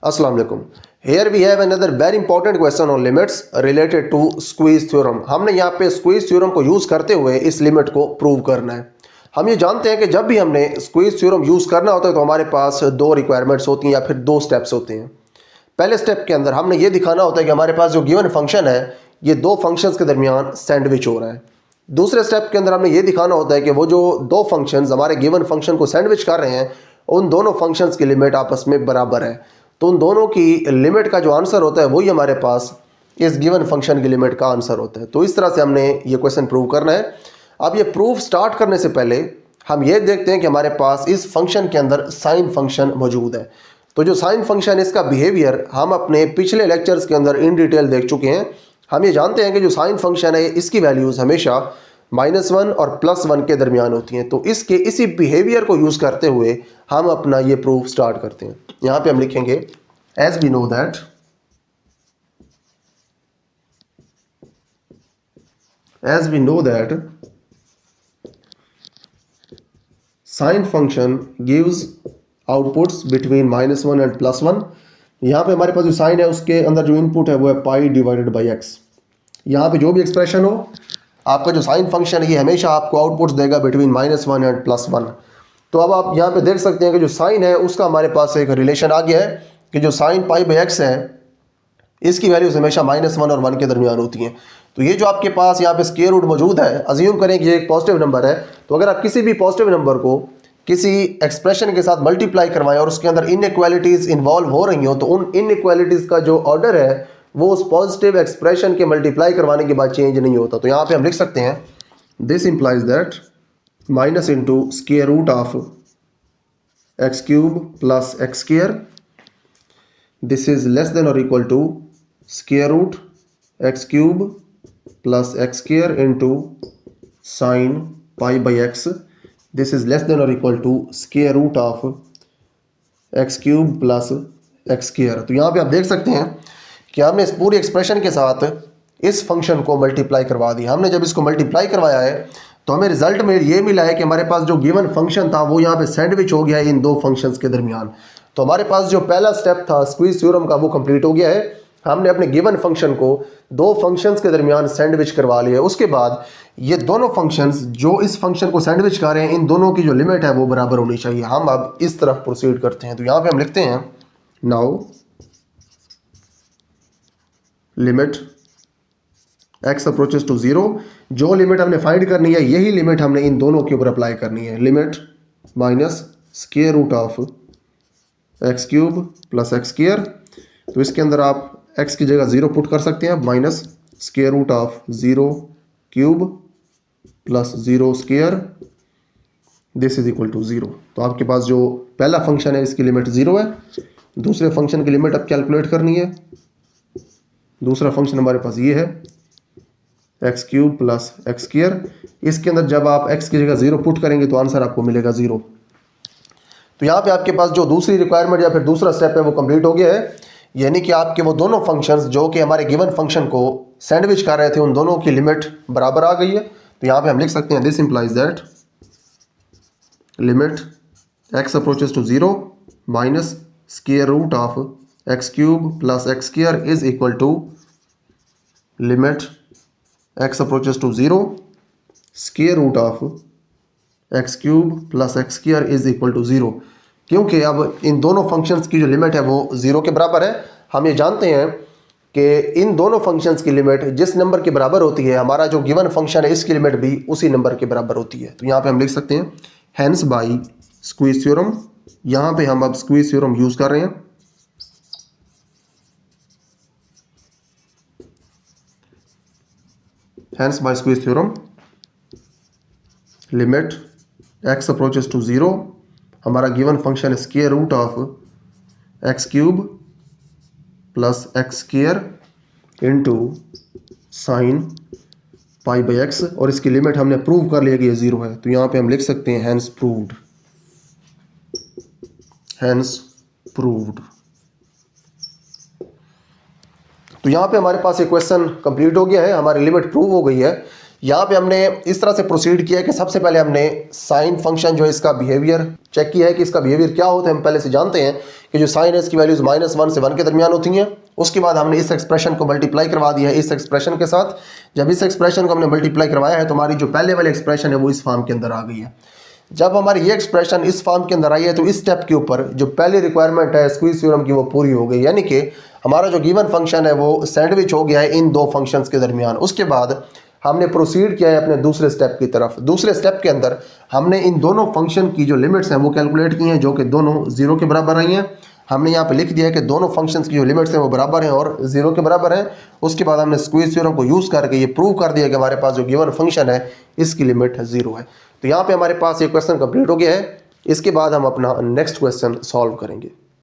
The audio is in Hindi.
अस्सलाम वालेकुम। Here we have another very important question on limits related to squeeze theorem। हमने यहाँ पे squeeze theorem को यूज़ करते हुए इस लिमिट को प्रूव करना है। हम ये जानते हैं कि जब भी हमने squeeze theorem यूज़ करना होता है तो हमारे पास दो रिक्वायरमेंट्स होती हैं या फिर दो स्टेप्स होते हैं। पहले स्टेप के अंदर हमने ये दिखाना होता है कि हमारे पास जो गिवन फंक्शन है ये दो फंक्शंस के दरमियान सैंडविच हो रहा है। दूसरे स्टेप के अंदर हमने ये दिखाना होता है कि वो जो दो फंक्शंस हमारे गिवन फंक्शन को सैंडविच कर रहे हैं उन दोनों फंक्शंस की लिमिट आपस में बराबर है। तो उन दोनों की लिमिट का जो आंसर होता है वही हमारे पास इस गिवन फंक्शन की लिमिट का आंसर होता है। तो इस तरह से हमने ये क्वेश्चन प्रूव करना है। अब ये प्रूफ स्टार्ट करने से पहले हम ये देखते हैं कि हमारे पास इस फंक्शन के अंदर साइन फंक्शन मौजूद है। तो जो साइन फंक्शन है इसका बिहेवियर हम अपने पिछले लेक्चर्स के अंदर इन डिटेल देख चुके हैं। हम ये जानते हैं कि जो साइन फंक्शन है इसकी वैल्यूज़ हमेशा -1 और +1 के दरमियान होती हैं। तो इसके इसी बिहेवियर को यूज़ करते हुए हम अपना ये प्रूफ स्टार्ट करते हैं। यहाँ पे हम लिखेंगे as we know that sine function gives outputs between -1 and +1। यहाँ पे हमारे पास जो साइन है उसके अंदर जो इनपुट है वो है π/x। यहाँ पे जो भी एक्सप्रेशन हो आपका जो साइन फंक्शन है ये हमेशा आपको आउटपुट्स देगा बिटवीन -1 एंड +1। तो अब आप यहाँ पे देख सकते हैं कि जो साइन है उसका हमारे पास एक रिलेशन आ गया है कि जो साइन π/x है इसकी वैल्यूज हमेशा -1 और 1 के दरमियान होती हैं। तो ये जो आपके पास यहाँ पे स्क्वायर रूट मौजूद है, अज्यूम करें कि ये एक पॉजिटिव नंबर है, तो अगर आप किसी भी पॉजिटिव नंबर को किसी एक्सप्रेशन के साथ मल्टीप्लाई करवाएं और उसके अंदर इनइक्वालिटीज़ इन्वॉल्व हो रही हो तो उन इनइक्वालिटीज़ का जो ऑर्डर है वो उस पॉजिटिव एक्सप्रेशन के मल्टीप्लाई करवाने के बाद चेंज नहीं होता। तो यहाँ पे हम लिख सकते हैं this implies that minus into square root of x³ plus x², this is less than और equal to square root x³ plus x² into sine π/x, this is less than और equal to square root of x³ plus x²। तो यहाँ पे आप देख सकते हैं कि हमने इस पूरी एक्सप्रेशन के साथ इस फंक्शन को मल्टीप्लाई करवा दिया। हमने जब इसको मल्टीप्लाई करवाया है तो हमें रिजल्ट में ये मिला है कि हमारे पास जो गिवन फंक्शन था वो यहाँ पे सैंडविच हो गया है इन दो फंक्शंस के दरमियान। तो हमारे पास जो पहला स्टेप था स्क्वीज थ्योरम का वो कंप्लीट हो गया है। हमने अपने गिवन फंक्शन को दो फंक्शंस के दरमियान सैंडविच करवा लिया। उसके बाद ये दोनों फंक्शंस जो इस फंक्शन को सैंडविच कर रहे हैं इन दोनों की जो लिमिट है वो बराबर होनी चाहिए। हम अब इस तरफ प्रोसीड करते हैं। तो यहाँ पे हम लिखते हैं now limit x approaches to 0। जो लिमिट हमने फाइंड करनी है यही लिमिट हमने इन दोनों के ऊपर अप्लाई करनी है। Limit minus square root of x³ plus x²। तो इसके अंदर आप x की जगह 0 पुट कर सकते हैं, minus square root of 0³ plus 0², this is equal to 0। तो आपके पास जो पहला फंक्शन है इसकी लिमिट 0 है। दूसरे फंक्शन की लिमिट अब कैलकुलेट करनी है। दूसरा फंक्शन हमारे पास ये है x³ प्लस x²। इसके अंदर जब आप x की जगह 0 पुट करेंगे तो आंसर आपको मिलेगा 0। तो यहाँ पे आपके पास जो दूसरी रिक्वायरमेंट या फिर दूसरा स्टेप है वो कंप्लीट हो गया है। यानी कि आपके वो दोनों फंक्शंस जो कि हमारे गिवन फंक्शन को सैंडविच कर रहे थे उन दोनों की लिमिट बराबर आ गई है। तो यहाँ पे हम लिख सकते हैं this implies that limit x approaches to 0 minus square root of x³ plus x² is equal to limit x approaches to 0 square root of x³ plus x² is equal to 0। क्योंकि अब इन दोनों फंक्शंस की जो लिमिट है वो 0 के बराबर है। हम ये जानते हैं कि इन दोनों फंक्शंस की लिमिट जिस नंबर के बराबर होती है हमारा जो गिवन फंक्शन है इसकी लिमिट भी उसी नंबर के बराबर होती है। तो यहाँ पे हम लिख सकते हैं हैंस बाय स्क्वीज थ्योरम। यहाँ पे हम अब स्क्वीज थ्योरम यूज़ कर रहे हैं। Hence by squeeze theorem limit x approaches to 0, हमारा गिवन फंक्शन है square root of x³ plus x² into sine π/x, और इसकी लिमिट हमने प्रूव कर लिया कि ये 0 है। तो यहाँ पे हम लिख सकते हैं हैंस प्रूव्ड, हैंस प्रूव्ड। तो यहाँ पे हमारे पास एक क्वेश्चन कंप्लीट हो गया है, हमारी लिमिट प्रूव हो गई है। यहाँ पे हमने इस तरह से प्रोसीड किया कि सबसे पहले हमने साइन फंक्शन जो है इसका बिहेवियर चेक किया है कि इसका बिहेवियर क्या होता है। हम पहले से जानते हैं कि जो साइन है इसकी वैल्यूज -1 से 1 के दरमियान होती हैं। उसके बाद हमने इस एक्सप्रेशन को मल्टीप्लाई करवा दिया है इस एक्सप्रेशन के साथ। जब इस एक्सप्रेशन को हमने मल्टीप्लाई करवाया है तो हमारी जो पहले वाली एक्सप्रेशन है वो इस फॉर्म के अंदर आ गई है। जब हमारी ये एक्सप्रेशन इस फॉर्म के अंदर आई है तो इस स्टेप के ऊपर जो पहली रिक्वायरमेंट है स्क्वीज थ्योरम की वो पूरी हो गई, यानी कि हमारा जो गिवन फंक्शन है वो सैंडविच हो गया है इन दो फंक्शंस के दरमियान। उसके बाद हमने प्रोसीड किया है अपने दूसरे स्टेप की तरफ। दूसरे स्टेप के अंदर हमने इन दोनों फंक्शन की जो लिमिट्स हैं वो कैलकुलेट की हैं जो कि दोनों 0 के बराबर आई हैं। हमने यहाँ पे लिख दिया है कि दोनों फंक्शंस की जो लिमिट्स हैं वो बराबर हैं और 0 के बराबर हैं। उसके बाद हमने स्क्वीज थ्योरम को यूज़ करके ये प्रूव कर दिया कि हमारे पास जो गिवन फंक्शन है इसकी लिमिट 0 है। तो यहाँ पे हमारे पास ये क्वेश्चन कंप्लीट हो गया है। इसके बाद हम अपना नेक्स्ट क्वेश्चन सॉल्व करेंगे।